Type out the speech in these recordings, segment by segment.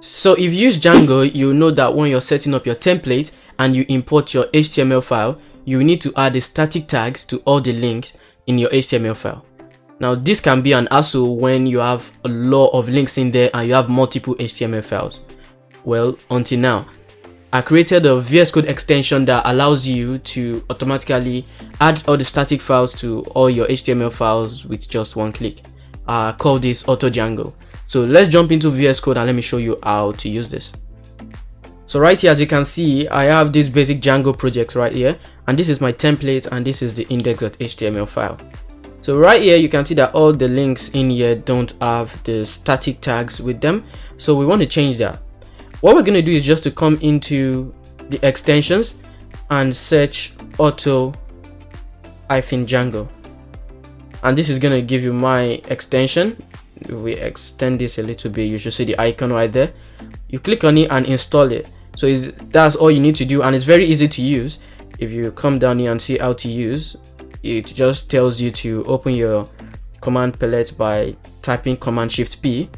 So if you use Django, you know that when you're setting up your template and you import your HTML file, you need to add the static tags to all the links in your HTML file. Now this can be an hassle when you have a lot of links in there and you have multiple HTML files. Well, until now, I created a VS Code extension that allows you to automatically add all the static files to all your HTML files with just one click. I call this Auto-Django. So let's jump into VS Code and let me show you how to use this. So right here, as you can see, I have this basic Django project right here, and this is my template and this is the index.html file. So right here, you can see that all the links in here don't have the static tags with them. So we want to change that. What we're going to do is just to come into the extensions and search Auto-Django. And this is going to give you my extension. If we extend this a little bit, you should see the icon right there. You click on it and install it. So that's all you need to do, and it's very easy to use. If you come down here and see how to use, it just tells you to open your command palette by typing Command-Shift-P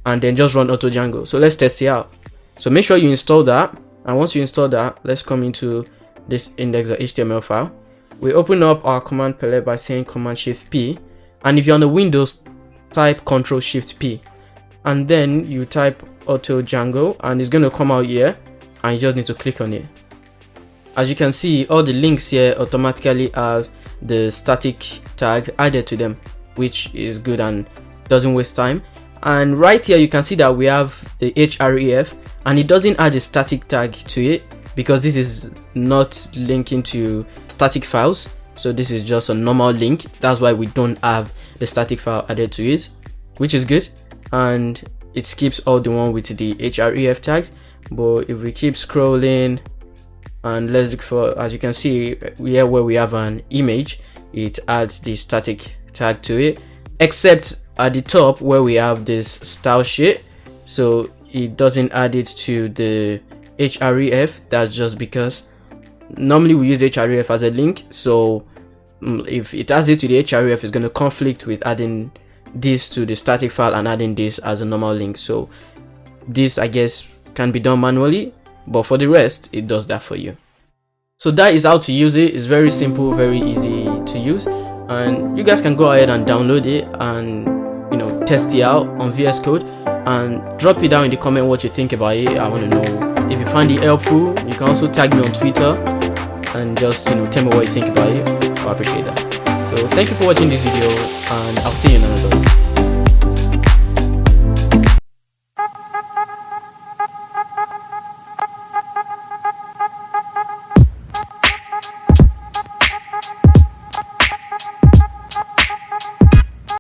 and then just run Auto-Django. So let's test it out. So make sure you install that, and once you install that, let's come into this index.html file. We open up our command palette by saying Command-Shift-P, and if you're on the Windows, type Ctrl-Shift-P, and then you type Auto-Django, and it's going to come out here, and you just need to click on it. As you can see, all the links here automatically have the static tag added to them, which is good and doesn't waste time. And right here you can see that we have the href, and it doesn't add a static tag to it because this is not linking to static files. So this is just a normal link. That's why we don't have the static file added to it, which is good, and it skips all the one with the href tags. But if we keep scrolling and let's look for, as you can see here where we have an image, it adds the static tag to it, except at the top where we have this style sheet, so it doesn't add it to the href. That's just because normally we use href as a link, so if it adds it to the href, it's going to conflict with adding this to the static file and adding this as a normal link. So this, I guess, can be done manually, but for the rest it does that for you. So that is how to use it. It's very simple, very easy to use, and you guys can go ahead and download it and test it out on VS Code and drop it down in the comment what you think about it. I want to know if you find it helpful. You can also tag me on Twitter and just tell me what you think about it. I appreciate that. So thank you for watching this video, and I'll see you in another one.